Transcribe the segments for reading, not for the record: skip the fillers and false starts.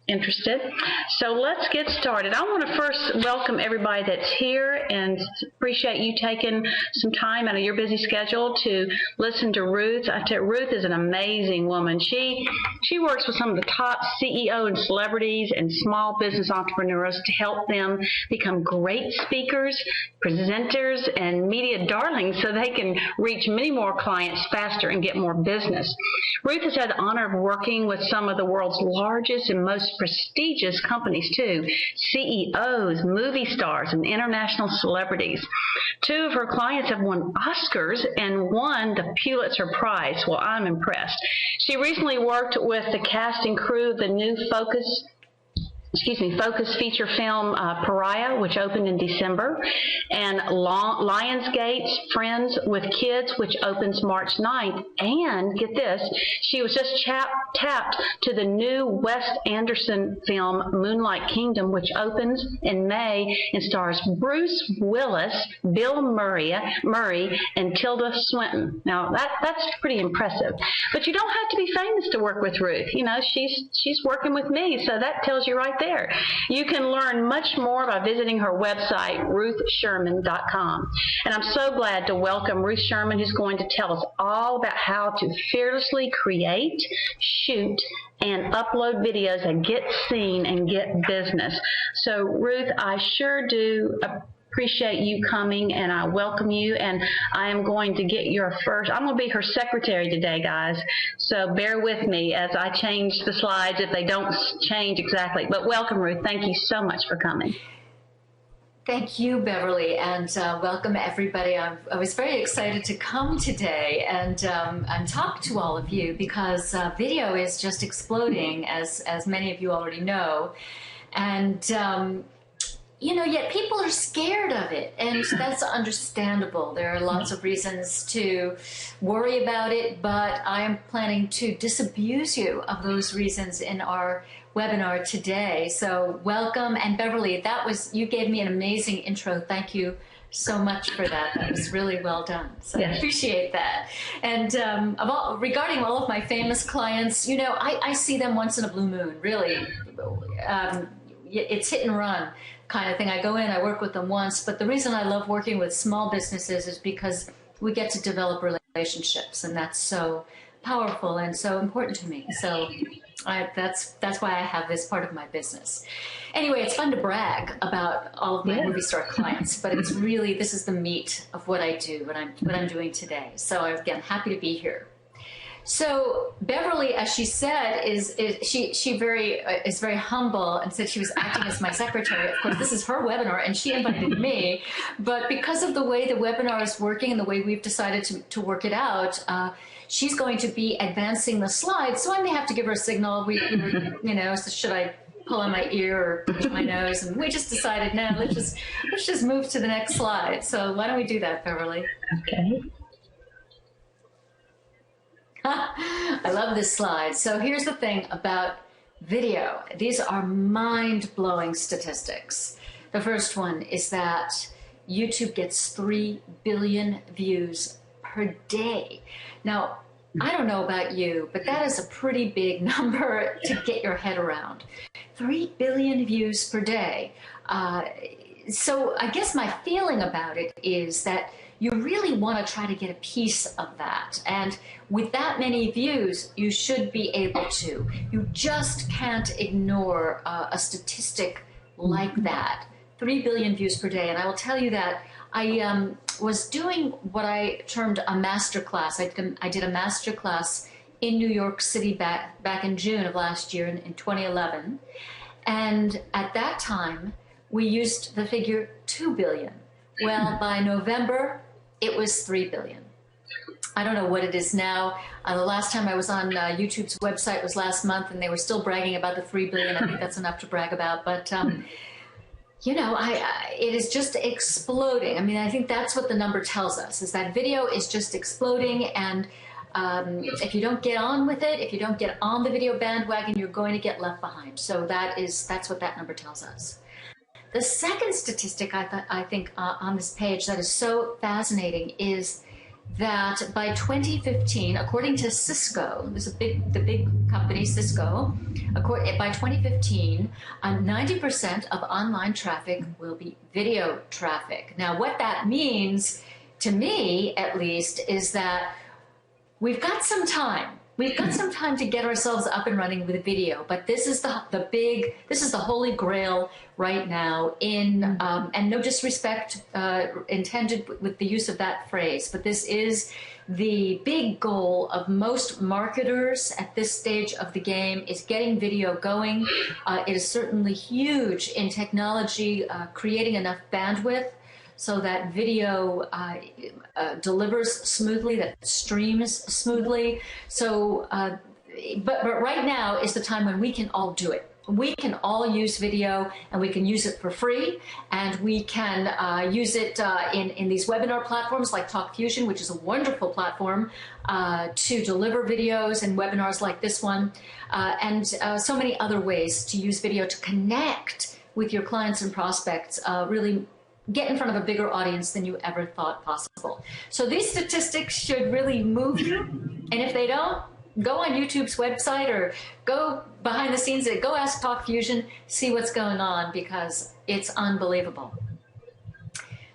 interested. So let's get started. I want to first welcome everybody that's here and appreciate you taking some time out of your busy schedule to listen to Ruth. I tell you, Ruth is an amazing woman. She works with some of the top CEO and celebrities and small business entrepreneurs to help them become great speakers, presenters, and media darlings so they can reach many more clients faster and get more business. Ruth has had the honor of working with some of the world's largest and most prestigious companies too, CEOs, movie stars, and international celebrities. Two of her clients have won Oscars and won the Pulitzer Prize. Well, I'm impressed. She recently worked with the cast and crew of the new Focus feature film Pariah, which opened in December, and Lionsgate's Friends with Kids, which opens March 9th. And get this, she was just tapped to the new Wes Anderson film Moonlight Kingdom, which opens in May and stars Bruce Willis, Bill Murray, and Tilda Swinton. Now that's pretty impressive. But you don't have to be famous to work with Ruth. You know, she's working with me, so that tells you right there. You can learn much more by visiting her website, ruthsherman.com. And I'm so glad to welcome Ruth Sherman, who's going to tell us all about how to fearlessly create, shoot, and upload videos that get seen and get business. So, Ruth, I sure do appreciate you coming, and I welcome you, and I am going to get your first. I'm going to be her secretary today, guys, so bear with me as I change the slides if they don't change exactly. But welcome, Ruth. Thank you so much for coming. Thank you, Beverly, and welcome everybody. I was very excited to come today and talk to all of you because video is just exploding, as many of you already know, and you know, yet people are scared of it, and that's understandable. There are lots of reasons to worry about it, but I am planning to disabuse you of those reasons in our webinar today. So welcome, and Beverly, you gave me an amazing intro. Thank you so much for that. That was really well done. So I appreciate that. And regarding all of my famous clients, you know, I see them once in a blue moon, really. It's hit and run kind of thing. I go in, I work with them once, but the reason I love working with small businesses is because we get to develop relationships, and that's so powerful and so important to me. So that's why I have this part of my business. Anyway, it's fun to brag about all of my movie star clients, but it's really, this is the meat of what I do, what I'm doing today. So again, happy to be here. So Beverly, as she said, is very humble and said she was acting as my secretary. Of course, this is her webinar, and she invited me. But because of the way the webinar is working and the way we've decided to work it out, she's going to be advancing the slides. So I may have to give her a signal. You know, so should I pull on my ear or touch my nose? And we just decided, no, let's just move to the next slide. So why don't we do that, Beverly? Okay. I love this slide. So here's the thing about video. These are mind-blowing statistics. The first one is that YouTube gets 3 billion views per day. Now, I don't know about you, but that is a pretty big number to get your head around. 3 billion views per day. So I guess my feeling about it is that you really want to try to get a piece of that. And with that many views, you should be able to. You just can't ignore a statistic like that. 3 billion views per day. And I will tell you that I was doing what I termed a master class. I did a master class in New York City back in June of last year in 2011. And at that time, we used the figure 2 billion. Well, by November, it was 3 billion. I don't know what it is now. The last time I was on YouTube's website was last month, and they were still bragging about the 3 billion. I think that's enough to brag about. But, you know, it is just exploding. I mean, I think that's what the number tells us, is that video is just exploding. And if you don't get on with it, if you don't get on the video bandwagon, you're going to get left behind. So that's what that number tells us. The second statistic I think on this page that is so fascinating is that by 2015, according to Cisco, there's the big company Cisco, by 2015, 90% of online traffic will be video traffic. Now, what that means, to me at least, is that we've got some time. We've got some time to get ourselves up and running with video, but this is this is the holy grail right now and no disrespect intended with the use of that phrase, but this is the big goal of most marketers at this stage of the game, is getting video going. It is certainly huge in technology, creating enough bandwidth so that video delivers smoothly, that streams smoothly. So, but right now is the time when we can all do it. We can all use video, and we can use it for free, and we can use it in these webinar platforms like TalkFusion, which is a wonderful platform to deliver videos and webinars like this one, and so many other ways to use video to connect with your clients and prospects, really get in front of a bigger audience than you ever thought possible. So these statistics should really move you, and if they don't, go on YouTube's website or go behind the scenes, go ask TalkFusion, see what's going on, because it's unbelievable.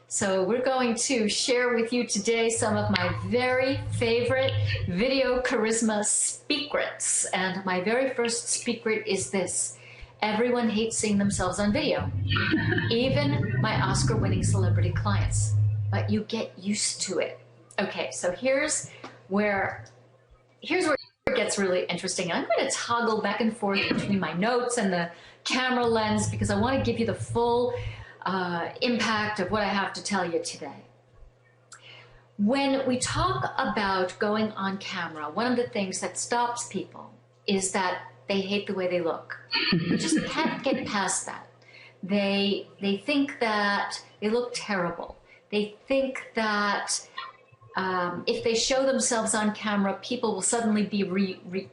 So we're going to share with you today some of my very favorite video charisma secrets. And my very first secret is this: everyone hates seeing themselves on video, even my Oscar-winning celebrity clients, but you get used to it. Okay, so here's where it gets really interesting. I'm going to toggle back and forth between my notes and the camera lens because I want to give you the full impact of what I have to tell you today. When we talk about going on camera, one of the things that stops people is that they hate the way they look. They just can't get past that. They think that they look terrible. They think that if they show themselves on camera, people will suddenly be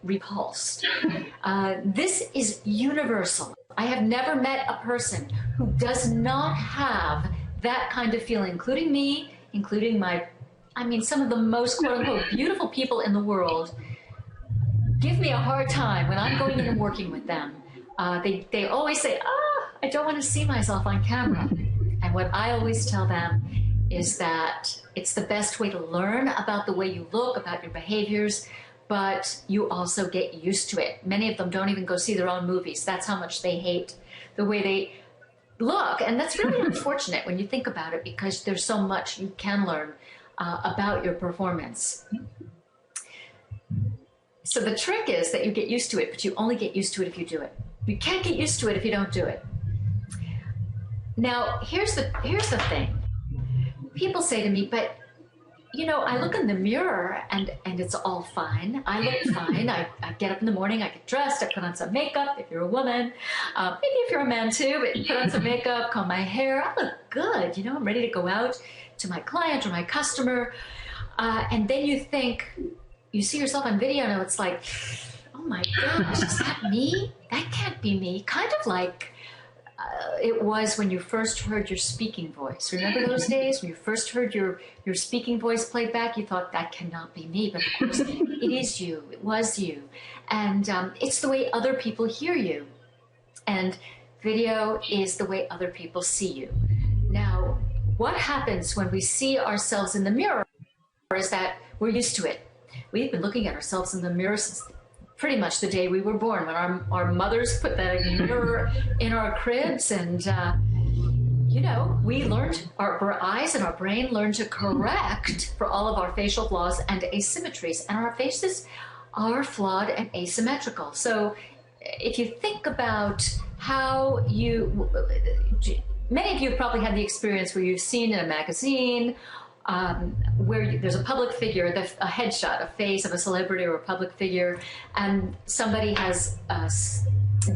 repulsed. This is universal. I have never met a person who does not have that kind of feeling, including me, including some of the most quote-unquote beautiful people in the world give me a hard time when I'm going in and working with them. They always say, I don't want to see myself on camera. And what I always tell them is that it's the best way to learn about the way you look, about your behaviors, but you also get used to it. Many of them don't even go see their own movies. That's how much they hate the way they look. And that's really unfortunate when you think about it, because there's so much you can learn about your performance. So the trick is that you get used to it, but you only get used to it if you do it. You can't get used to it if you don't do it. Now, here's the thing. People say to me, but I look in the mirror and it's all fine. I look fine. I get up in the morning, I get dressed, I put on some makeup if you're a woman. Maybe if you're a man too, but put on some makeup, comb my hair. I look good. I'm ready to go out to my client or my customer. And then you see yourself on video and it's like, oh my gosh, is that me? That can't be me. Kind of like it was when you first heard your speaking voice. Remember those days when you first heard your speaking voice played back? You thought, that cannot be me, but of course it is you. It was you. And it's the way other people hear you. And video is the way other people see you. Now, what happens when we see ourselves in the mirror is that we're used to it. We've been looking at ourselves in the mirror since pretty much the day we were born, when our mothers put that mirror in our cribs, and we learned, our eyes and our brain learned to correct for all of our facial flaws and asymmetries, and our faces are flawed and asymmetrical. So if you think about how many of you have probably had the experience where you've seen in a magazine where there's a public figure, a headshot, a face of a celebrity or a public figure, and somebody has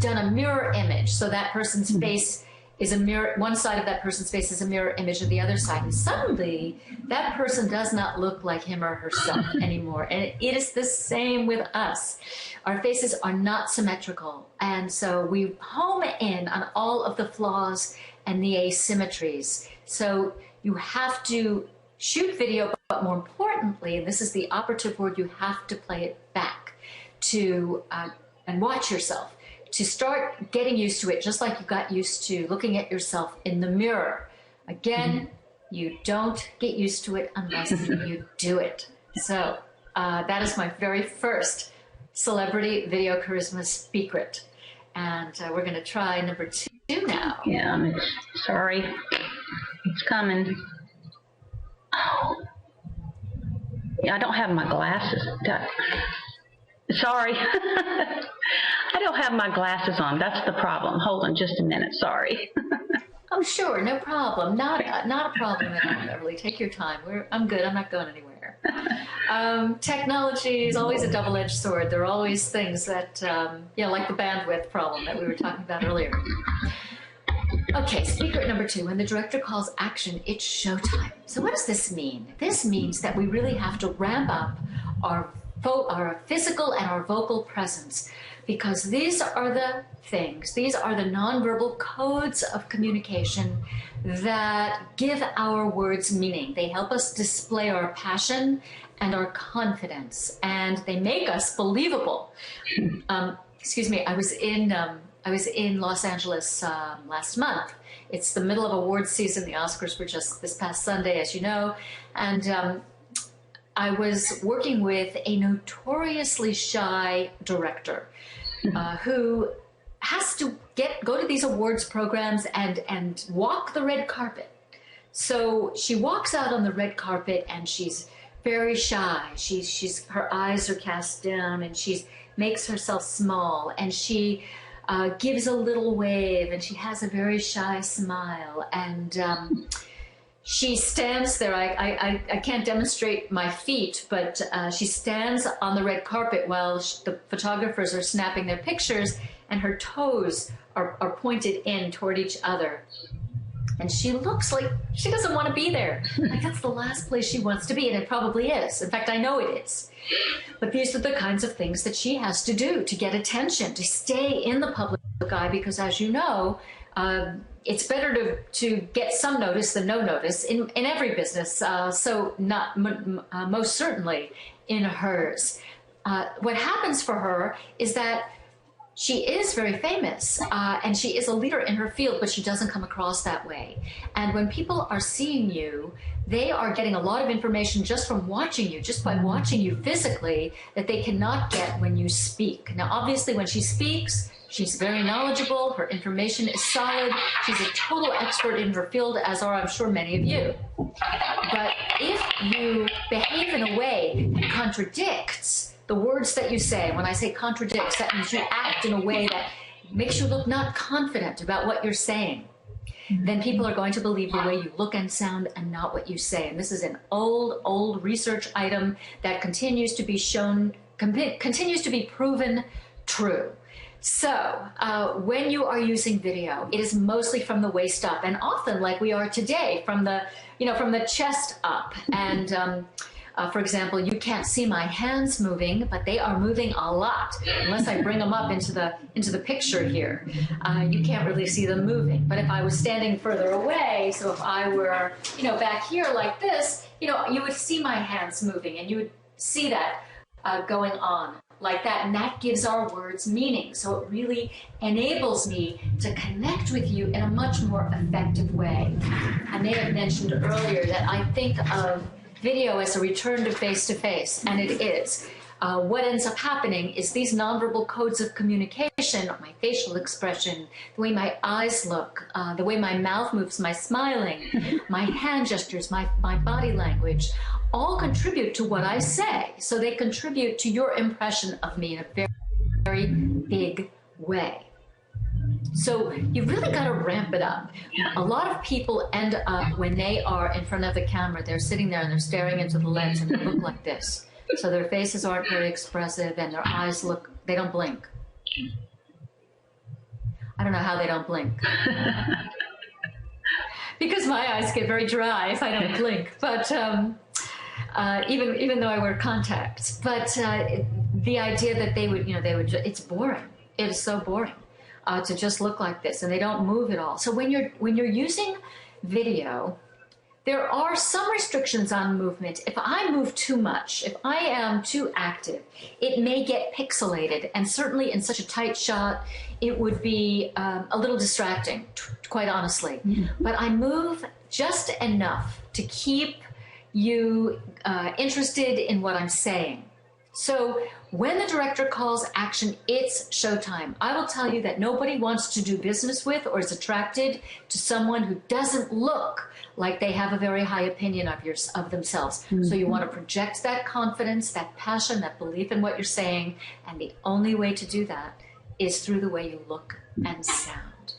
done a mirror image. So that person's face is a mirror, one side of that person's face is a mirror image of the other side. And suddenly that person does not look like him or herself anymore. And it is the same with us. Our faces are not symmetrical. And so we home in on all of the flaws and the asymmetries. So you have to shoot video but more importantly, and this is the operative word, you have to play it back to and watch yourself, to start getting used to it, just like you got used to looking at yourself in the mirror. Again, you don't get used to it unless you do it. So that is my very first celebrity video charisma secret. And we're going to try number 2 now. Yeah, sorry. It's coming. Oh. Yeah, I don't have my glasses. Sorry. I don't have my glasses on. That's the problem. Hold on just a minute. Sorry. Oh, sure. No problem. Not a problem at all, Beverly. Take your time. I'm good. I'm not going anywhere. Technology is always a double-edged sword. There are always things that, like the bandwidth problem that we were talking about earlier. Okay, secret number 2. When the director calls action, it's showtime. So what does this mean? This means that we really have to ramp up our physical and our vocal presence, because these are the things, these are the nonverbal codes of communication that give our words meaning. They help us display our passion and our confidence, and they make us believable. Excuse me, I was in Los Angeles last month. It's the middle of awards season. The Oscars were just this past Sunday, as you know, and I was working with a notoriously shy director who has to go to these awards programs and walk the red carpet. So she walks out on the red carpet and she's very shy. Her eyes are cast down and she makes herself small, and she gives a little wave, and she has a very shy smile, and she stands there. I can't demonstrate my feet, but she stands on the red carpet while the photographers are snapping their pictures, and her toes are pointed in toward each other. And she looks like she doesn't want to be there. Like that's the last place she wants to be, and it probably is. In fact, I know it is. But these are the kinds of things that she has to do to get attention, to stay in the public eye, because as you know, it's better to get some notice than no notice in every business. So not most certainly in hers. What happens for her is that she is very famous, and she is a leader in her field, but she doesn't come across that way. And when people are seeing you, they are getting a lot of information just from watching you, just by watching you physically, that they cannot get when you speak. Now, obviously, when she speaks, she's very knowledgeable. Her information is solid. She's a total expert in her field, as are, I'm sure, many of you. But if you behave in a way that contradicts the words that you say, when I say contradicts, that means you act in a way that makes you look not confident about what you're saying, then people are going to believe the way you look and sound and not what you say. And this is an old research item that continues to be shown, continues to be proven true. So when you are using video, it is mostly from the waist up, and often, like we are today, from the chest up. And for example, you can't see my hands moving, but they are moving a lot. Unless I bring them up into the picture here, you can't really see them moving. But if I was standing further away, so if I were, back here like this, you would see my hands moving, and you would see that going on like that, and that gives our words meaning. So it really enables me to connect with you in a much more effective way. I may have mentioned earlier that I think of video as a return to face-to-face, and it is. What ends up happening is these nonverbal codes of communication, my facial expression, the way my eyes look, the way my mouth moves, my smiling, my hand gestures, my body language, all contribute to what I say. So they contribute to your impression of me in a very, very big way. So you really got to ramp it up. A lot of people end up, when they are in front of the camera, they're sitting there and they're staring into the lens and they look like this. So their faces aren't very expressive and their eyes they don't blink. I don't know how they don't blink. Because my eyes get very dry if I don't blink. But even though I wear contacts. But the idea that they would, it's boring. It is so boring. To just look like this, and they don't move at all. So when you're using video, there are some restrictions on movement. If I move too much, if I am too active, it may get pixelated. And certainly in such a tight shot, it would be a little distracting, quite honestly. But I move just enough to keep you interested in what I'm saying. So when the director calls action, it's showtime. I will tell you that nobody wants to do business with or is attracted to someone who doesn't look like they have a very high opinion of themselves. So you want to project that confidence, that passion, that belief in what you're saying. And the only way to do that is through the way you look and sound.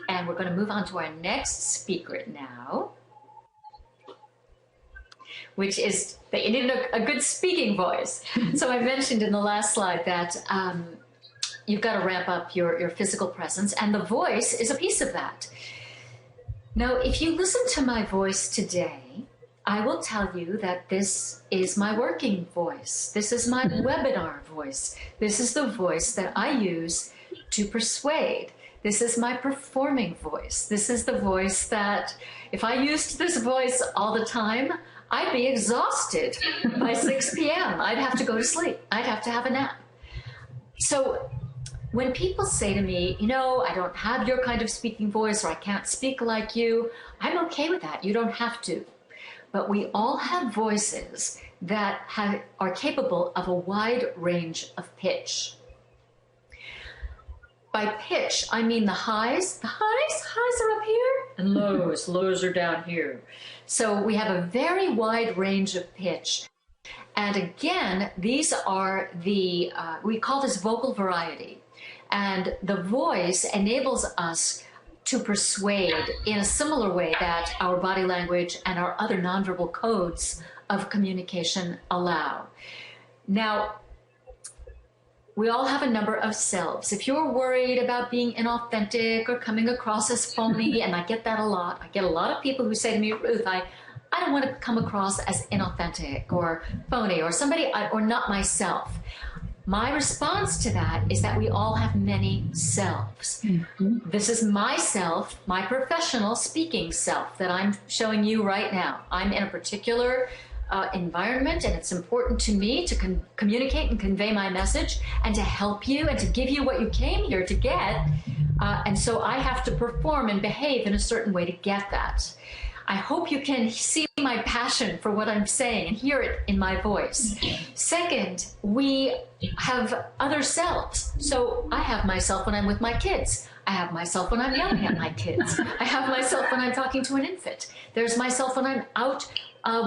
And we're going to move on to our next speaker now, which is that you need a good speaking voice. So I mentioned in the last slide that you've got to ramp up your physical presence, and the voice is a piece of that. Now, if you listen to my voice today, I will tell you that this is my working voice. This is my webinar voice. This is the voice that I use to persuade. This is my performing voice. This is the voice that, if I used this voice all the time, I'd be exhausted by 6 p.m. I'd have to go to sleep. I'd have to have a nap. So when people say to me, you know, I don't have your kind of speaking voice, or I can't speak like you, I'm okay with that. You don't have to. But we all have voices that are capable of a wide range of pitch. By pitch, I mean the highs. The highs are up here, and lows are down here. So we have a very wide range of pitch. And again, these are we call this vocal variety. And the voice enables us to persuade in a similar way that our body language and our other nonverbal codes of communication allow. Now, we all have a number of selves. If you're worried about being inauthentic or coming across as phony, and I get that a lot. I get a lot of people who say to me, Ruth, I don't want to come across as inauthentic or phony or somebody, or not myself. My response to that is that we all have many selves. This is myself, my professional speaking self that I'm showing you right now. I'm in a particular environment, and it's important to me to communicate and convey my message and to help you and to give you what you came here to get. And so I have to perform and behave in a certain way to get that. I hope you can see my passion for what I'm saying and hear it in my voice. Second, we have other selves. So I have myself when I'm with my kids. I have myself when I'm yelling at my kids. I have myself when I'm talking to an infant. There's myself when I'm out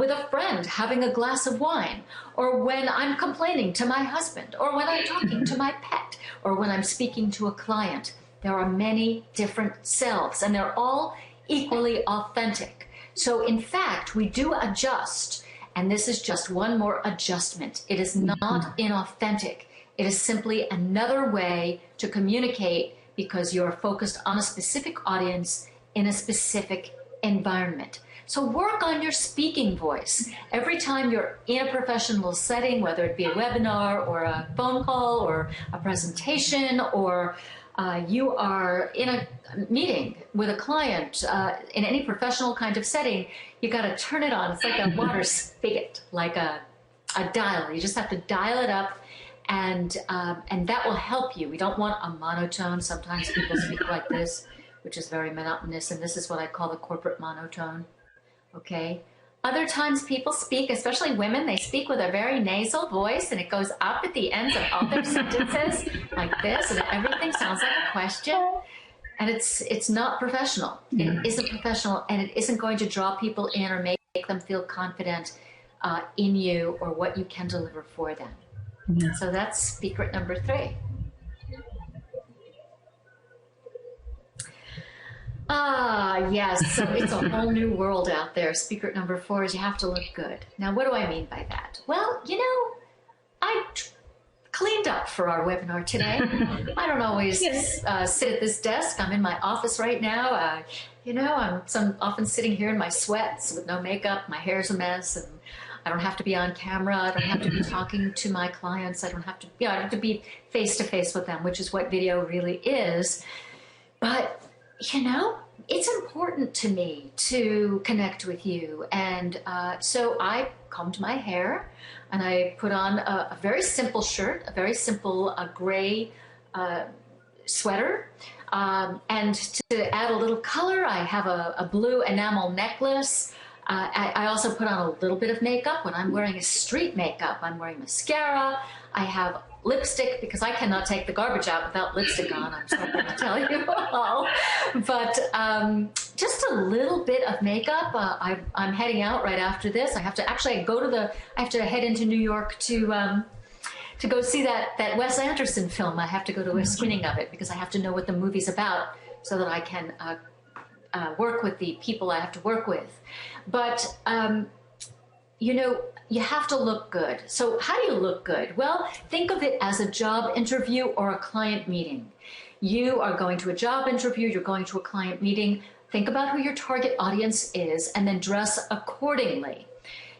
with a friend having a glass of wine, or when I'm complaining to my husband, or when I'm talking to my pet, or when I'm speaking to a client. There are many different selves, and they're all equally authentic. So in fact, we do adjust, and this is just one more adjustment. It is not inauthentic. It is simply another way to communicate because you're focused on a specific audience in a specific environment. So work on your speaking voice. Every time you're in a professional setting, whether it be a webinar or a phone call or a presentation, or you are in a meeting with a client, in any professional kind of setting, you got to turn it on. It's like a water spigot, like a dial. You just have to dial it up, and that will help you. We don't want a monotone. Sometimes people speak like this, which is very monotonous, and this is what I call the corporate monotone. Okay. Other times people speak, especially women, they speak with a very nasal voice, and it goes up at the ends of all their sentences like this, and everything sounds like a question. And it's not professional. It isn't professional, and it isn't going to draw people in or make them feel confident in you or what you can deliver for them. So that's secret number 3. Yes, so it's a whole new world out there. Secret number 4 is you have to look good. Now, what do I mean by that? Well, you know, I cleaned up for our webinar today. I don't always sit at this desk. I'm in my office right now. You know, I'm often sitting here in my sweats with no makeup. My hair's a mess, and I don't have to be on camera. I don't have to be talking to my clients. I don't have to, I don't have to be face to face with them, which is what video really is. But, you know, it's important to me to connect with you. And so I combed my hair and I put on a very simple shirt, a very simple gray sweater. And to add a little color, I have a blue enamel necklace. I also put on a little bit of makeup. When I'm wearing a street makeup, I'm wearing mascara. I have lipstick because I cannot take the garbage out without lipstick on. I'm sorry to tell you all. But just a little bit of makeup. I'm heading out right after this. I have to actually I have to head into New York to go see that Wes Anderson film. I have to go to a screening of it because I have to know what the movie's about so that I can work with the people I have to work with. But, you know, you have to look good. So how do you look good? Well, think of it as a job interview or a client meeting. You are going to a job interview, you're going to a client meeting. Think about who your target audience is and then dress accordingly.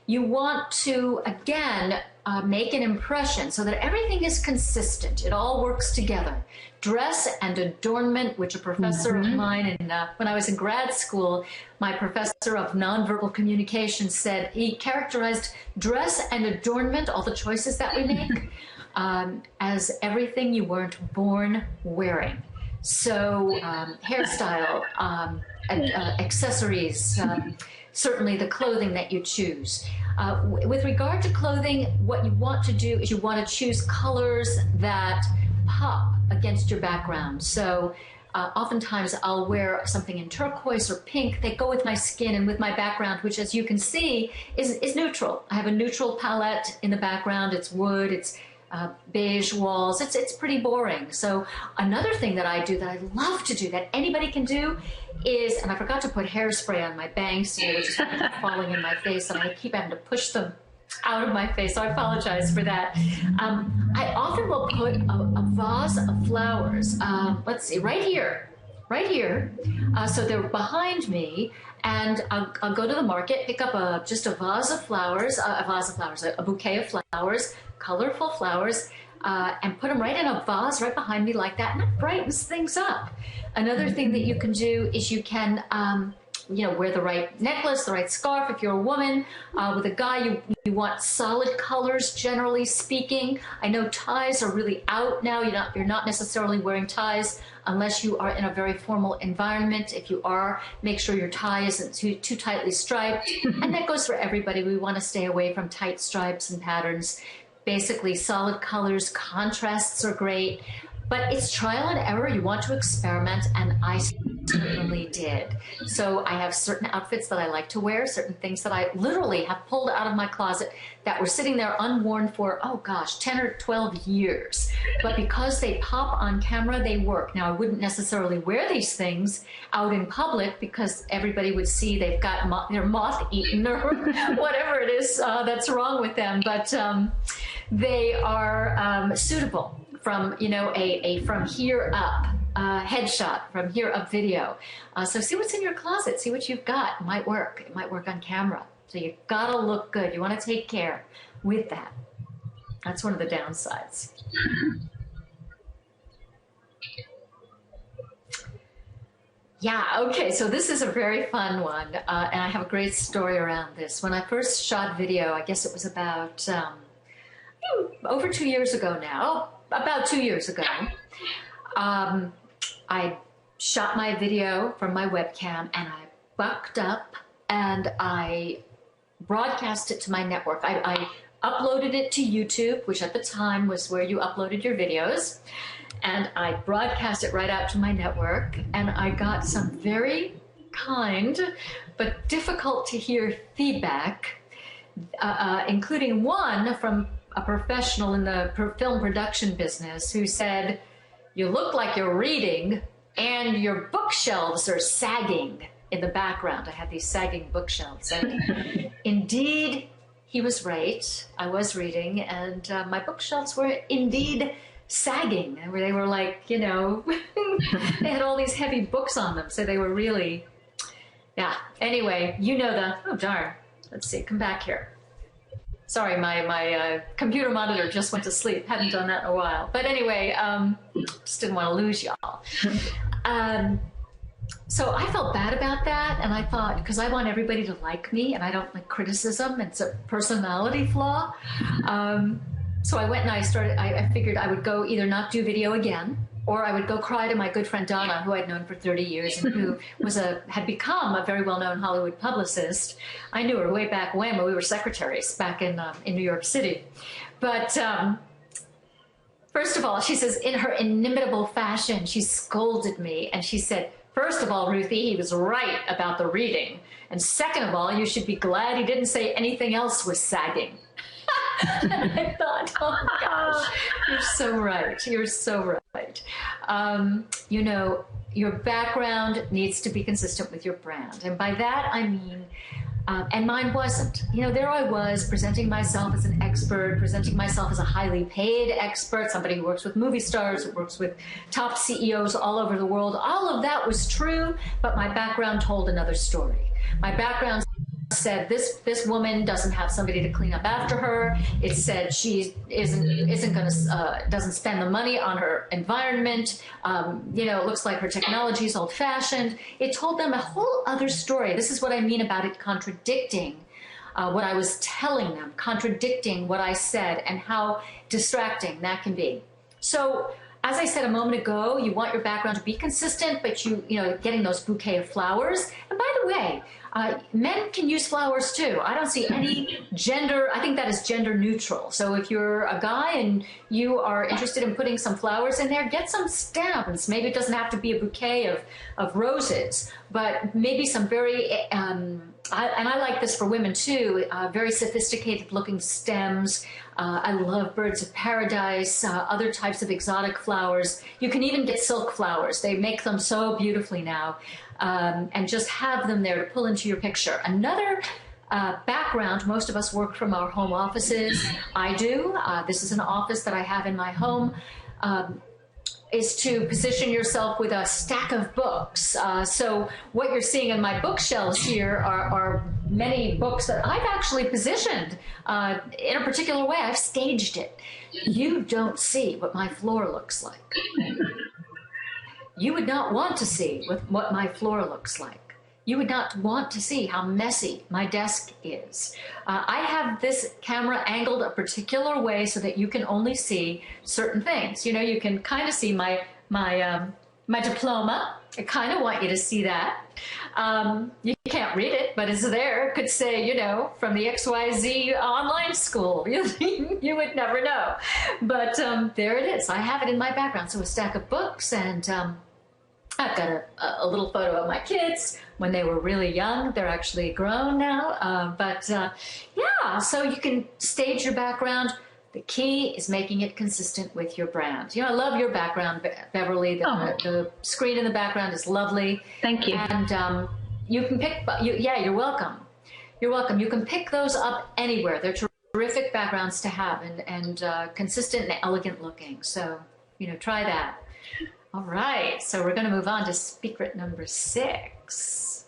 You want to, again, make an impression so that everything is consistent. It all works together. Dress and adornment, which a professor of mine, when I was in grad school, my professor of nonverbal communication said, he characterized dress and adornment, all the choices that we make, as everything you weren't born wearing. So hairstyle, accessories, certainly the clothing that you choose. With regard to clothing, what you want to do is you want to choose colors that pop against your background. So oftentimes I'll wear something in turquoise or pink. They go with my skin and with my background, which, as you can see, is neutral. I have a neutral palette in the background. It's wood, it's beige walls. It's pretty boring. So another thing that I do that I love to do that anybody can do is, and I forgot to put hairspray on my bangs today, which is falling in my face, and I keep having to push them out of my face, so I apologize for that. I often will put a vase of flowers, let's see, right here, so they're behind me, and I'll go to the market, pick up just a vase of flowers, a bouquet of flowers, colorful flowers, and put them right in a vase right behind me like that, and it brightens things up. Another thing that you can do is you can wear the right necklace, the right scarf. If you're a woman, with a guy, you want solid colors, generally speaking. I know ties are really out now. You're not necessarily wearing ties unless you are in a very formal environment. If you are, make sure your tie isn't too tightly striped. And that goes for everybody. We want to stay away from tight stripes and patterns. Basically, solid colors, contrasts are great. But it's trial and error. You want to experiment, and I certainly did. So I have certain outfits that I like to wear, certain things that I literally have pulled out of my closet that were sitting there unworn for, oh gosh, 10 or 12 years. But because they pop on camera, they work. Now, I wouldn't necessarily wear these things out in public because everybody would see they've got they're moth-eaten or whatever it is that's wrong with them. But they are suitable from, a from here up headshot, from here up video. So see what's in your closet, see what you've got. It might work. It might work on camera. So you gotta look good. You want to take care with that. That's one of the downsides. Yeah, okay, so this is a very fun one, and I have a great story around this. When I first shot video, I guess it was about over 2 years ago now, about 2 years ago, I shot my video from my webcam, and I bucked up and I broadcast it to my network. I uploaded it to YouTube, which at the time was where you uploaded your videos, and I broadcast it right out to my network, and I got some very kind but difficult to hear feedback, including one from a professional in the film production business who said, "You look like you're reading and your bookshelves are sagging in the background." I had these sagging bookshelves, and indeed he was right. I was reading, and my bookshelves were indeed sagging. They were like, they had all these heavy books on them, so they were really, yeah. Anyway, oh darn, let's see, come back here. Sorry, my computer monitor just went to sleep. Haven't done that in a while. But anyway, just didn't want to lose y'all. So I felt bad about that, and I thought, because I want everybody to like me, and I don't like criticism. It's a personality flaw. So I went and I figured I would go either not do video again, or I would go cry to my good friend Donna, who I'd known for 30 years and who had become a very well-known Hollywood publicist. I knew her way back when we were secretaries back in New York City. But first of all, she says, in her inimitable fashion, she scolded me, and she said, first of all, Ruthie, he was right about the reading. And second of all, you should be glad he didn't say anything else was sagging. And I thought, oh my gosh, you're so right. You're so right. You know, your background needs to be consistent with your brand. And by that, I mean, and mine wasn't. You know, there I was presenting myself as an expert, presenting myself as a highly paid expert, somebody who works with movie stars, who works with top CEOs all over the world. All of that was true, but my background told another story. My background said this woman doesn't have somebody to clean up after her. It said she doesn't spend the money on her environment. You know, it looks like her technology is old-fashioned. It told them a whole other story. This is what I mean about it contradicting what I was telling them, contradicting what I said, and how distracting that can be. So, as I said a moment ago, you want your background to be consistent, but you know, getting those bouquet of flowers. And by the way, men can use flowers too. I don't see any gender, I think that is gender neutral. So if you're a guy and you are interested in putting some flowers in there, get some stems. Maybe it doesn't have to be a bouquet of roses, but maybe some very, and I like this for women too, very sophisticated looking stems. I love birds of paradise, other types of exotic flowers. You can even get silk flowers. They make them so beautifully now. And just have them there to pull into your picture. Another background, most of us work from our home offices. I do. This is an office that I have in my home. Is to position yourself with a stack of books. So what you're seeing in my bookshelves here are many books that I've actually positioned in a particular way. I've staged it. You don't see what my floor looks like. You would not want to see what my floor looks like. You would not want to see how messy my desk is. I have this camera angled a particular way so that you can only see certain things. You know, you can kind of see my diploma. I kind of want you to see that. You can't read it, but it's there. It could say, you know, from the XYZ online school. You would never know. But there it is. I have it in my background. So a stack of books, and I've got a little photo of my kids when they were really young. They're actually grown now. Yeah, so you can stage your background. The key is making it consistent with your brand. You know, I love your background, Beverly. The screen in the background is lovely. Thank you. And you can pick, yeah, you're welcome. You're welcome. You can pick those up anywhere. They're terrific backgrounds to have, and consistent and elegant looking. So, you know, try that. All right, so we're going to move on to secret number 6.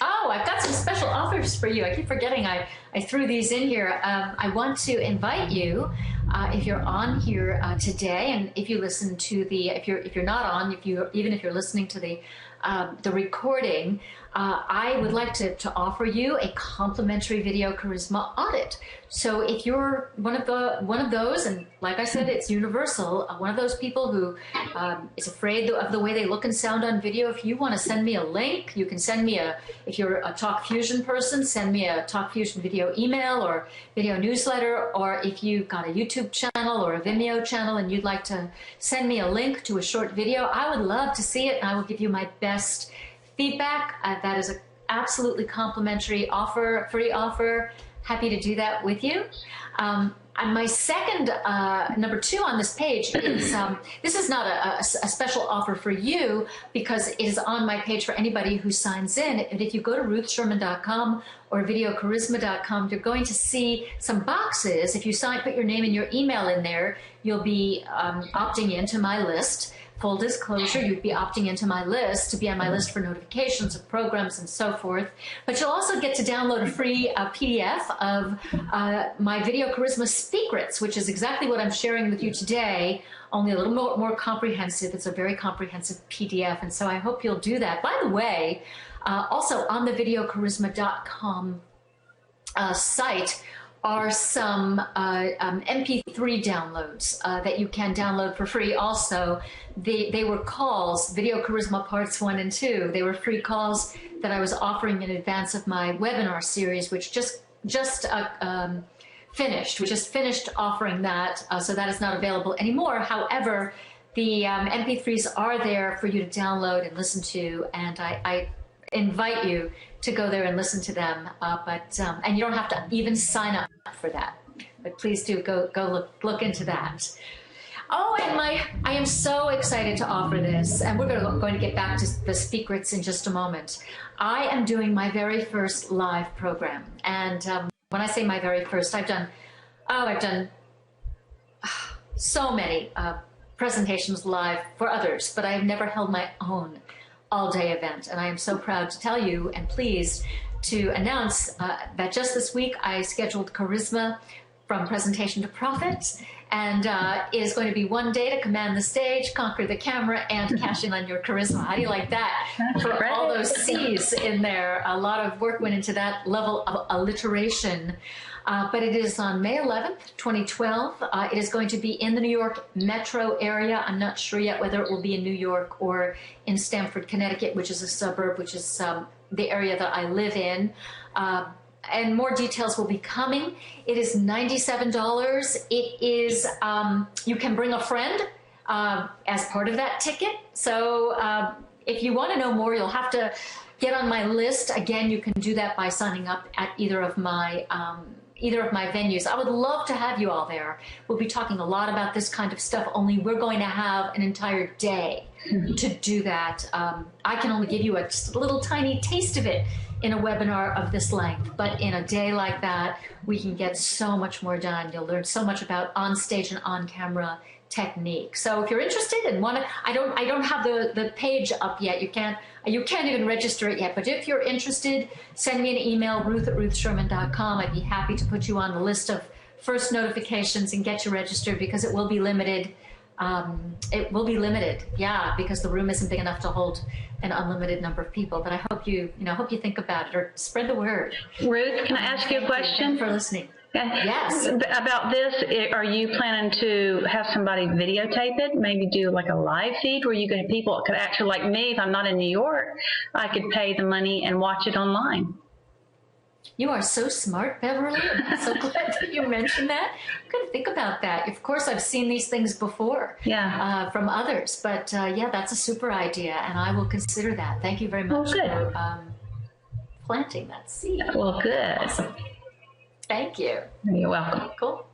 Oh, I've got some special offers for you. I keep forgetting I threw these in here. I want to invite you, if you're on here today, and if you listen to if you're not on, even if you're listening to the recording, I would like to offer you a complimentary video charisma audit. So if you're one of those, and like I said, it's universal, one of those people who is afraid of the way they look and sound on video, if you want to send me a link, you can send me if you're a Talk Fusion person, send me a Talk Fusion video email or video newsletter, or if you've got a YouTube channel or a Vimeo channel and you'd like to send me a link to a short video, I would love to see it, and I will give you my best feedback. That is an absolutely complimentary offer, free offer. Happy to do that with you. And my second, number 2 on this page is, this is not a special offer for you because it is on my page for anybody who signs in. And if you go to ruthsherman.com or videocharisma.com, you're going to see some boxes. If you put your name and your email in there, you'll be opting into my list. Full disclosure, you'd be opting into my list to be on my list for notifications of programs and so forth. But you'll also get to download a free PDF of my Video Charisma Secrets, which is exactly what I'm sharing with you today only a little more comprehensive. It's a very comprehensive PDF, and so I hope you'll do that. By the way, also on the videocharisma.com site are some MP3 downloads that you can download for free. Also, they were calls, Video Charisma Parts 1 and 2. They were free calls that I was offering in advance of my webinar series, which just finished. We just finished offering that, so that is not available anymore. However, the MP3s are there for you to download and listen to, and I invite you to go there and listen to them. And you don't have to even sign up for that. But please do go look into that. Oh, and I am so excited to offer this, and we're going to get back to the secrets in just a moment. I am doing my very first live program, and when I say my very first, I've done so many presentations live for others, but I have never held my own all-day event, and I am so proud to tell you and pleased to announce that just this week I scheduled Charisma from Presentation to Profit, and it is going to be one day to command the stage, conquer the camera, and cash in on your charisma. How do you like that? For all those C's in there, a lot of work went into that level of alliteration. But it is on May 11th, 2012. It is going to be in the New York metro area. I'm not sure yet whether it will be in New York or in Stamford, Connecticut, which is a suburb, which is the area that I live in. And more details will be coming. It is $97. It is, you can bring a friend as part of that ticket. So if you want to know more, you'll have to get on my list. Again, you can do that by signing up at either of my venues. I would love to have you all there. We'll be talking a lot about this kind of stuff, only we're going to have an entire day to do that. I can only give you just a little tiny taste of it in a webinar of this length, but in a day like that, we can get so much more done. You'll learn so much about on-stage and on-camera technique. So if you're interested and want to, I don't have the page up yet. You can't even register it yet, but if you're interested, send me an email, ruth@ruthsherman.com. I'd be happy to put you on the list of first notifications and get you registered, because it will be limited. It will be limited, yeah, because the room isn't big enough to hold an unlimited number of people. But I hope you think about it or spread the word. Ruth, can I ask you a question? For listening. Yes. About this, are you planning to have somebody videotape it, maybe do like a live feed where people could actually, like me, if I'm not in New York, I could pay the money and watch it online? You are so smart, Beverly. I'm so glad that you mentioned that. I'm going to think about that. Of course, I've seen these things before from others, but yeah, that's a super idea, and I will consider that. Thank you very much for planting that seed. Well, good. Awesome. Thank you. You're welcome. Cool.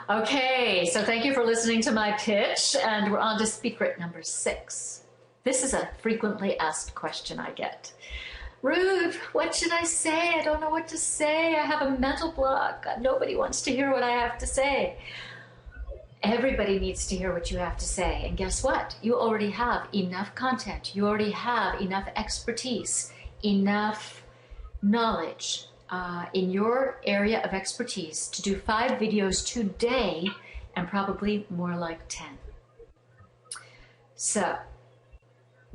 Okay, so thank you for listening to my pitch, and we're on to secret number 6. This is a frequently asked question I get. Ruth, what should I say? I don't know what to say. I have a mental block. Nobody wants to hear what I have to say. Everybody needs to hear what you have to say. And guess what? You already have enough content. You already have enough expertise, enough knowledge in your area of expertise to do 5 videos today, and probably more like 10. So,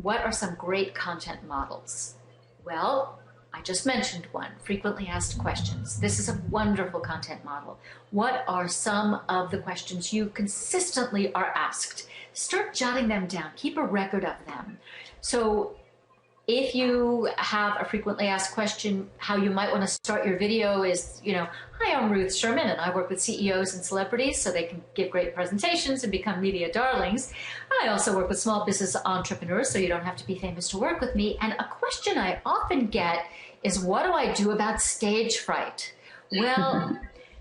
what are some great content models? Well, I just mentioned one, frequently asked questions. This is a wonderful content model. What are some of the questions you consistently are asked? Start jotting them down. Keep a record of them. So if you have a frequently asked question, how you might want to start your video is, hi, I'm Ruth Sherman, and I work with CEOs and celebrities so they can give great presentations and become media darlings. I also work with small business entrepreneurs, so you don't have to be famous to work with me. And a question I often get is, what do I do about stage fright? Well,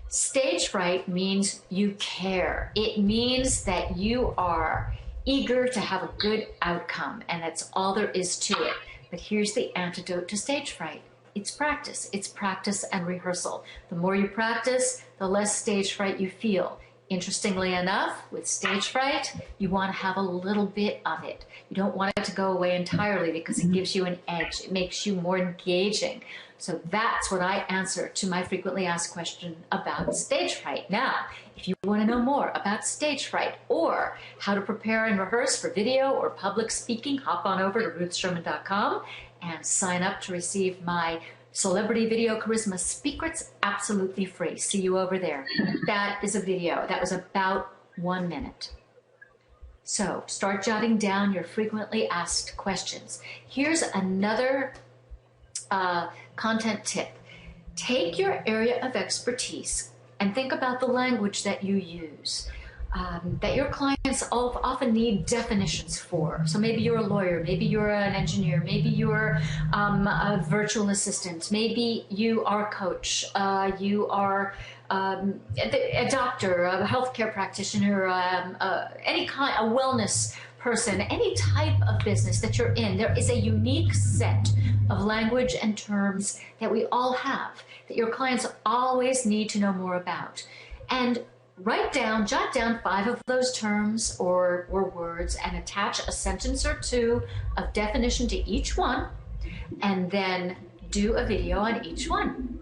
stage fright means you care. It means that you are eager to have a good outcome, and that's all there is to it. But here's the antidote to stage fright. It's practice. It's practice and rehearsal. The more you practice, the less stage fright you feel. Interestingly enough, with stage fright, you want to have a little bit of it. You don't want it to go away entirely because it gives you an edge. It makes you more engaging. So that's what I answer to my frequently asked question about stage fright. Now, if you want to know more about stage fright or how to prepare and rehearse for video or public speaking, hop on over to ruthsherman.com and sign up to receive my Celebrity Video Charisma Secrets absolutely free. See you over there. That is a video that was about 1 minute. So start jotting down your frequently asked questions. Here's another content tip. Take your area of expertise and think about the language that you use, that your clients often need definitions for. So maybe you're a lawyer, maybe you're an engineer, maybe you're a virtual assistant, maybe you are a coach, you are a doctor, a healthcare practitioner, any kind, a wellness person, any type of business that you're in. There is a unique set of language and terms that we all have, that your clients always need to know more about. And jot down 5 of those terms or words and attach a sentence or 2 of definition to each one, and then do a video on each one.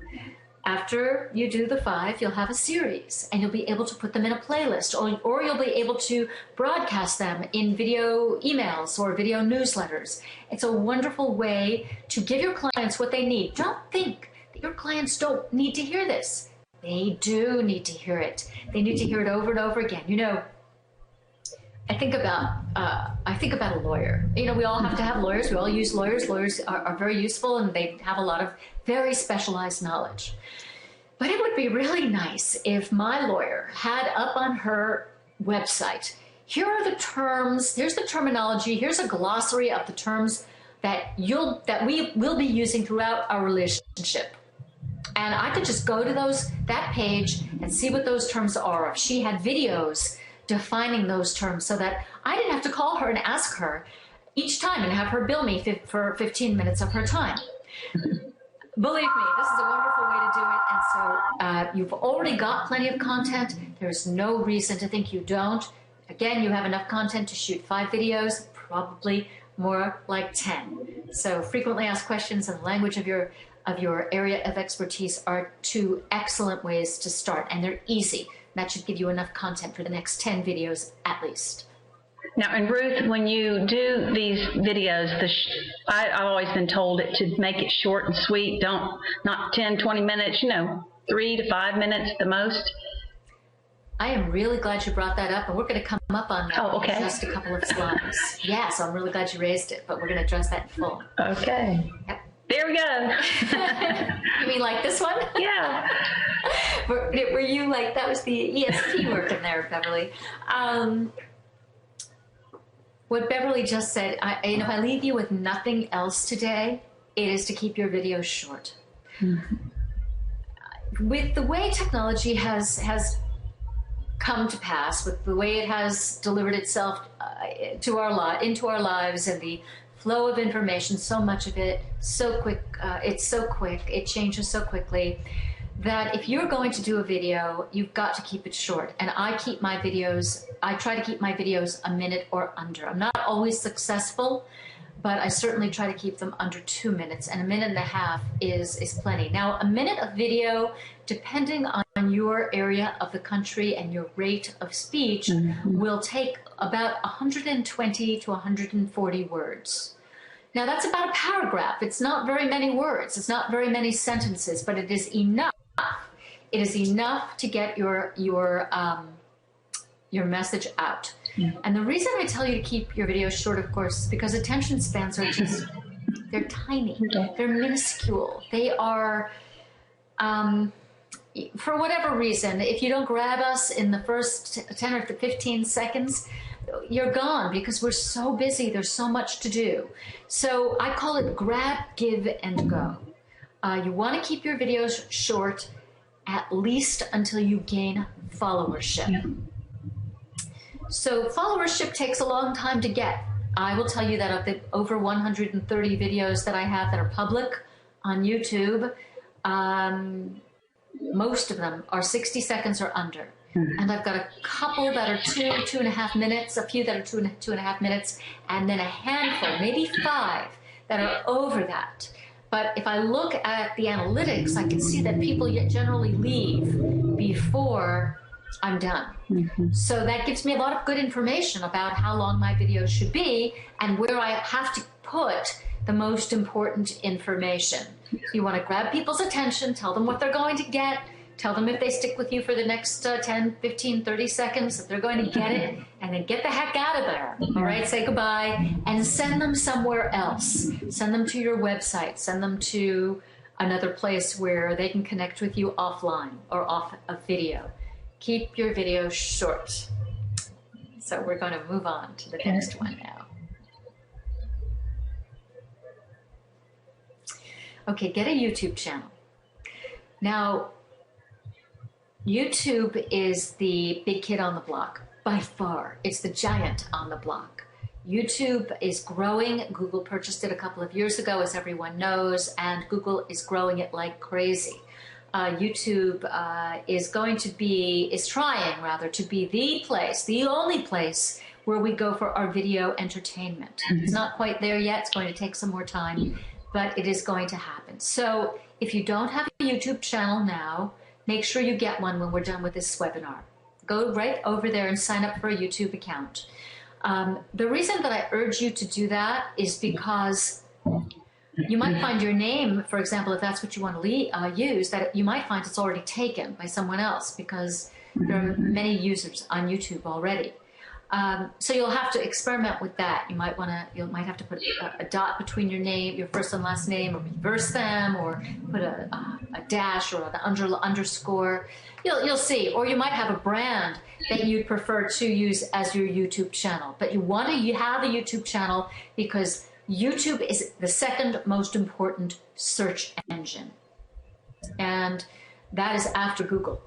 After you do the 5, you'll have a series, and you'll be able to put them in a playlist, or you'll be able to broadcast them in video emails or video newsletters. It's a wonderful way to give your clients what they need. Don't think that your clients don't need to hear this. They do need to hear it. They need to hear it over and over again. You know, I think about a lawyer. You know, we all have to have lawyers. We all use lawyers. Lawyers are very useful, and they have a lot of very specialized knowledge. But it would be really nice if my lawyer had up on her website, here are the terms, here's the terminology, here's a glossary of the terms that we will be using throughout our relationship. And I could just go to that page and see what those terms are. If she had videos defining those terms, so that I didn't have to call her and ask her each time and have her bill me for 15 minutes of her time. Believe me, this is a wonderful way to do it. And so you've already got plenty of content. There's no reason to think you don't. Again, you have enough content to shoot 5 videos, probably more like 10. So frequently asked questions in the language of your area of expertise are 2 excellent ways to start, and they're easy. That should give you enough content for the next 10 videos at least. Now, and Ruth, when you do these videos, I've always been told to make it short and sweet. Not 10, 20 minutes, 3 to 5 minutes at the most. I am really glad you brought that up, and we're going to come up on that in just a couple of slides. Yeah, so I'm really glad you raised it, but we're going to address that in full. Okay. Yep. There we go. You mean like this one? Yeah. Were you like, that was the ESP working there, Beverly? What Beverly just said, I leave you with nothing else today. It is to keep your videos short. Mm-hmm. With the way technology has come to pass, with the way it has delivered itself into our lives, and the flow of information, so much of it, so quick, it's so quick, it changes so quickly, that if you're going to do a video, you've got to keep it short. And I try to keep my videos a minute or under. I'm not always successful, but I certainly try to keep them under 2 minutes, and 1.5 minutes is plenty. Now, a minute of video, depending on your area of the country and your rate of speech, mm-hmm. will take about 120 to 140 words. Now, that's about a paragraph. It's not very many words. It's not very many sentences, but it is enough. It is enough to get your message out. Mm-hmm. And the reason I tell you to keep your videos short, of course, is because attention spans are just, they're tiny. Okay. They're minuscule. They are, for whatever reason, if you don't grab us in the first 10 or 15 seconds, you're gone, because we're so busy. There's so much to do. So I call it grab, give, and go. You want to keep your videos short, at least until you gain followership. Yeah. So followership takes a long time to get. I will tell you that of the over 130 videos that I have that are public on YouTube, most of them are 60 seconds or under. And I've got a couple that are 2.5 minutes, a few that are 2.5 minutes, and then a handful, maybe 5, that are over that. But if I look at the analytics, I can see that people generally leave before I'm done. So that gives me a lot of good information about how long my videos should be and where I have to put the most important information. You want to grab people's attention, tell them what they're going to get, tell them if they stick with you for the next 10, 15, 30 seconds that they're going to get it, and then get the heck out of there. All right, say goodbye, and send them somewhere else. Send them to your website, send them to another place where they can connect with you offline or off a video. Keep your videos short. So we're going to move on to the next one now. Okay, get a YouTube channel. Now, YouTube is the big kid on the block, by far. It's the giant on the block. YouTube is growing. Google purchased it a couple of years ago, as everyone knows, and Google is growing it like crazy. YouTube is trying to be the place, the only place where we go for our video entertainment. It's not quite there yet. It's going to take some more time, but it is going to happen. So if you don't have a YouTube channel now, make sure you get one when we're done with this webinar. Go right over there and sign up for a YouTube account. The reason that I urge you to do that is because you might find your name, for example, if that's what you want to use, that you might find it's already taken by someone else because there are many users on YouTube already. So you'll have to experiment with that. You might have to put a dot between your name, your first and last name, or reverse them, or put a dash or an underscore. You'll see. Or you might have a brand that you'd prefer to use as your YouTube channel. But you want to have a YouTube channel because YouTube is the second most important search engine. And that is after Google.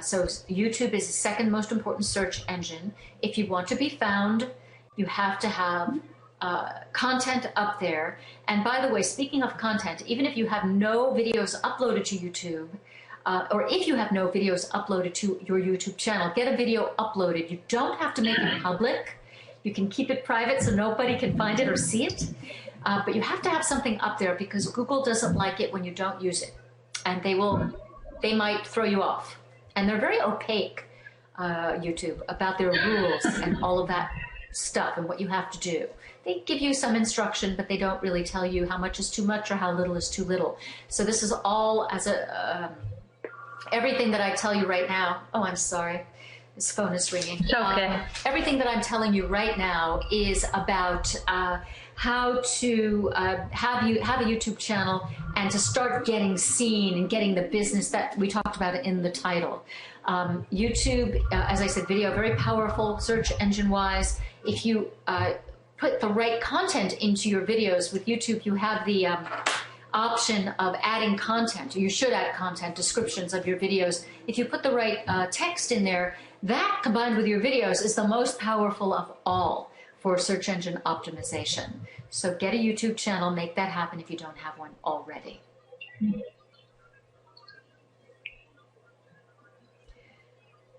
So YouTube is the second most important search engine. If you want to be found, you have to have content up there. And by the way, speaking of content, even if you have no videos uploaded to YouTube, or if you have no videos uploaded to your YouTube channel, get a video uploaded. You don't have to make it public. You can keep it private so nobody can find it or see it. But you have to have something up there because Google doesn't like it when you don't use it. And they might throw you off. And they're very opaque, YouTube, about their rules and all of that stuff and what you have to do. They give you some instruction, but they don't really tell you how much is too much or how little is too little. So this is all as everything that I tell you right now. Oh, I'm sorry. This phone is ringing. It's okay. Everything that I'm telling you right now is about how to have a YouTube channel and to start getting seen and getting the business that we talked about in the title. YouTube, as I said, video, very powerful search engine wise. If you put the right content into your videos with YouTube, you have the option of adding content. You should add content, descriptions of your videos. If you put the right text in there, that combined with your videos is the most powerful of all for search engine optimization. So get a YouTube channel, make that happen if you don't have one already.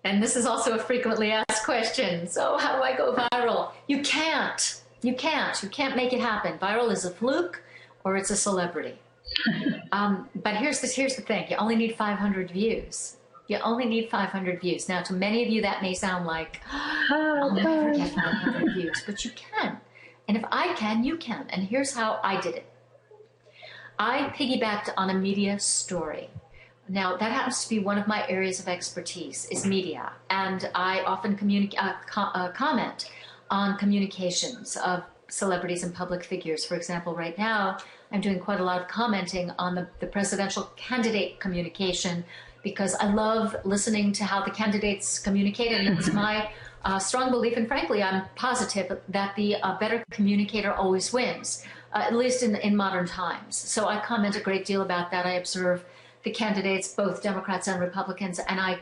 And this is also a frequently asked question. So how do I go viral? You can't. You can't make it happen. Viral is a fluke or it's a celebrity. But here's the thing. You only need 500 views. You only need 500 views. Now, to many of you, that may sound like, I'll never get 500 views, but you can. And if I can, you can. And here's how I did it. I piggybacked on a media story. Now, that happens to be one of my areas of expertise, is media. And I often comment on communications of celebrities and public figures. For example, right now, I'm doing quite a lot of commenting on the presidential candidate communication because I love listening to how the candidates communicate, and it's my strong belief, and frankly, I'm positive that the better communicator always wins, at least in modern times. So I comment a great deal about that. I observe the candidates, both Democrats and Republicans, and I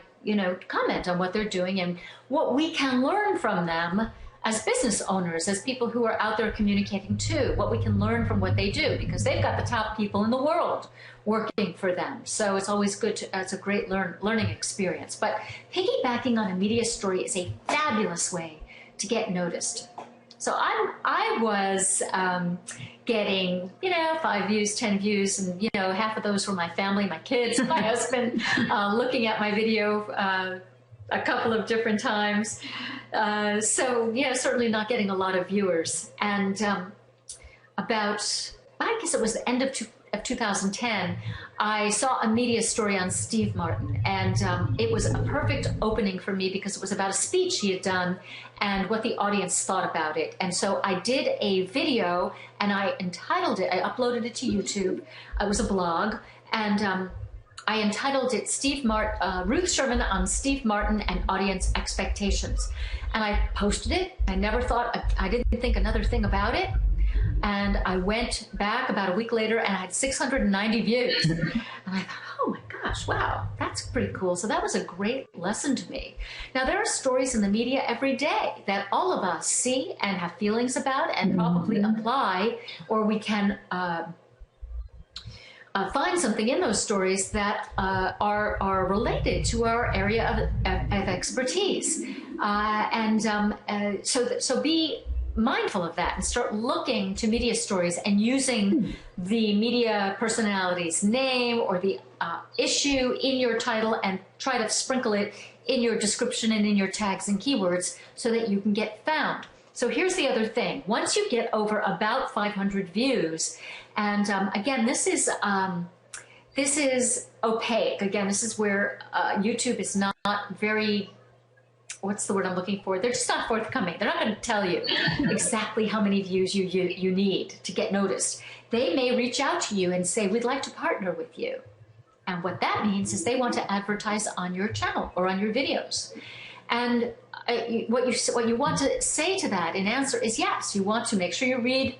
comment on what they're doing and what we can learn from them as business owners, as people who are out there communicating too, what we can learn from what they do, because they've got the top people in the world working for them. So it's always good to, it's a great learning experience. But piggybacking on a media story is a fabulous way to get noticed. So I was getting, 5 views, 10 views, and, half of those were my family, my kids, my husband, looking at my video a couple of different times. So, certainly not getting a lot of viewers. And I guess it was the end of 2010, I saw a media story on Steve Martin, and it was a perfect opening for me because it was about a speech he had done and what the audience thought about it. And so I did a video, and I entitled it, I uploaded it to YouTube. It was a blog, and I entitled it Ruth Sherman on Steve Martin and Audience Expectations. And I posted it. I never thought, I didn't think another thing about it. And I went back about a week later and I had 690 views. And I thought, oh my gosh, wow, that's pretty cool. So that was a great lesson to me. Now, there are stories in the media every day that all of us see and have feelings about and probably apply, or we can find something in those stories that are related to our area of expertise. So be mindful of that and start looking to media stories and using the media personality's name or the issue in your title and try to sprinkle it in your description and in your tags and keywords so that you can get found. So here's the other thing. Once you get over about 500 views, and again, this is opaque. Again, this is where YouTube is not very, what's the word I'm looking for? They're just not forthcoming. They're not going to tell you exactly how many views you need to get noticed. They may reach out to you and say, we'd like to partner with you. And what that means is they want to advertise on your channel or on your videos. And what you want to say to that in answer is yes, you want to make sure you read.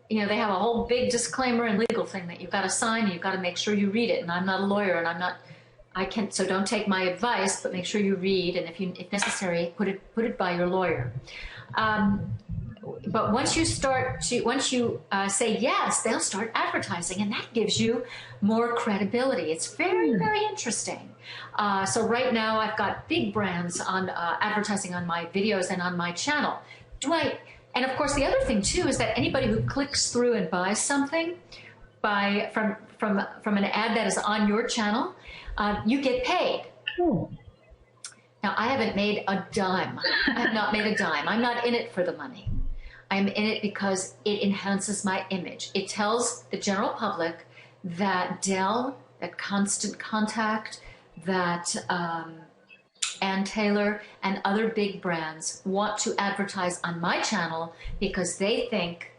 They have a whole big disclaimer and legal thing that you've got to sign, and you've got to make sure you read it. And I'm not a lawyer, and so don't take my advice, but make sure you read, and if necessary, put it by your lawyer. But once you say yes, they'll start advertising, and that gives you more credibility. It's very, very interesting. So right now, I've got big brands on advertising on my videos and on my channel. And of course, the other thing too is that anybody who clicks through and buys something from an ad that is on your channel, you get paid. Now, I haven't made a dime. I have not made a dime. I'm not in it for the money. I'm in it because it enhances my image. It tells the general public that Dell, that Constant Contact, that Ann Taylor, and other big brands want to advertise on my channel because they think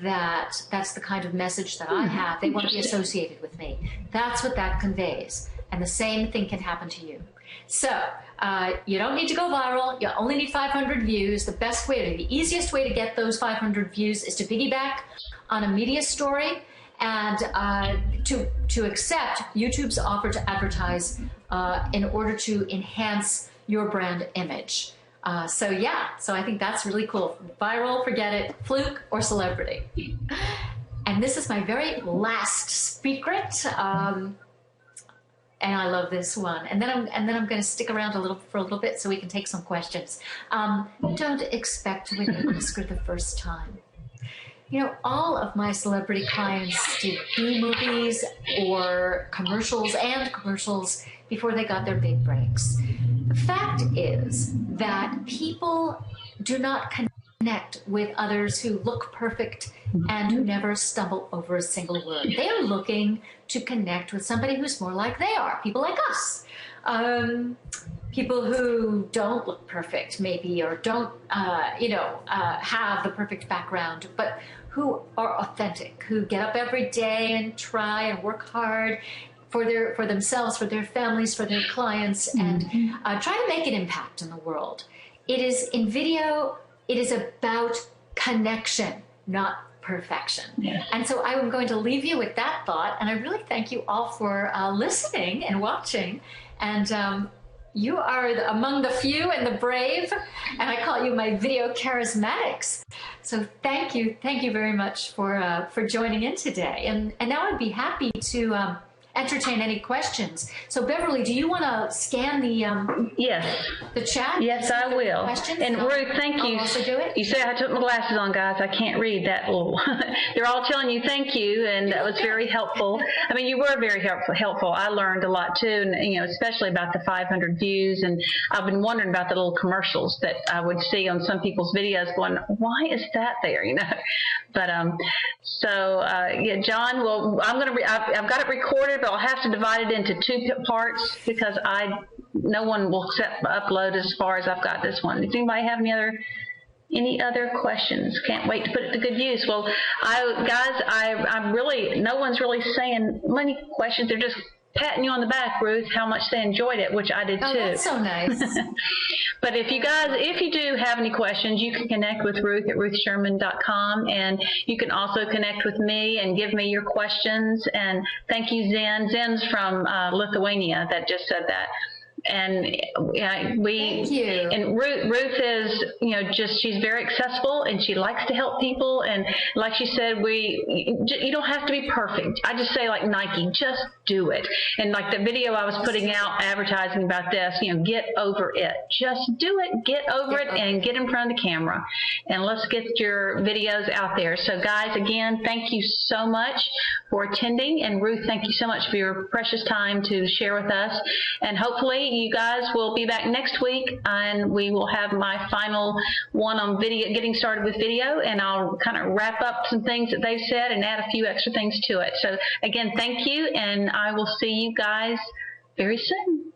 that that's the kind of message that I have. They want to be associated with me. That's what that conveys. And the same thing can happen to you. So you don't need to go viral. You only need 500 views. The easiest way to get those 500 views is to piggyback on a media story and to accept YouTube's offer to advertise in order to enhance your brand image. So I think that's really cool. Viral, forget it, fluke, or celebrity. And this is my very last secret. And I love this one. And then I'm going to stick around for a little bit so we can take some questions. Don't expect to win an Oscar the first time. All of my celebrity clients did B-movies or commercials before they got their big breaks. The fact is that people do not connect with others who look perfect and who never stumble over a single word. They are looking to connect with somebody who's more like they are, people like us. People who don't look perfect, maybe, or don't, have the perfect background, but who are authentic, who get up every day and try and work hard for themselves, for their families, for their clients, and try to make an impact in the world. In video, it is about connection, not perfection. Yeah. And so I'm going to leave you with that thought, and I really thank you all for listening and watching. And You are among the few and the brave, and I call you my video charismatics. So thank you very much for joining in today. And now I'd be happy to entertain any questions. So Beverly, do you want to scan the Yes. the chat? Yes, I will. Questions? And Ruth, thank you. I'll also do it. You say I took my glasses on, guys. I can't read that little. They're all telling you thank you, and that was very helpful. I mean, you were very helpful. I learned a lot too, and especially about the 500 views. And I've been wondering about the little commercials that I would see on some people's videos, going, why is that there? But yeah, John. Well, I've got it recorded, but I'll have to divide it into 2 parts because no one will upload as far as I've got this one. Does anybody have any other questions? Can't wait to put it to good use. Well, I'm really, no one's really saying many questions. They're just patting you on the back, Ruth, how much they enjoyed it, which I did too. Oh, that's so nice. But if you do have any questions, you can connect with Ruth at ruthsherman.com, and you can also connect with me and give me your questions. And thank you, Zen. Zen's from Lithuania that just said that. And Thank you. And Ruth is, she's very accessible and she likes to help people. And like she said, you don't have to be perfect. I just say, like Nike, just do it. And like the video I was putting out advertising about this, get over it. Just do it, get over it, and get in front of the camera. And let's get your videos out there. So guys, again, thank you so much for attending. And Ruth, thank you so much for your precious time to share with us. And hopefully you guys will be back next week, and we will have my final one on video, getting started with video, and I'll kind of wrap up some things that they've said and add a few extra things to it. So again, thank you, and I will see you guys very soon.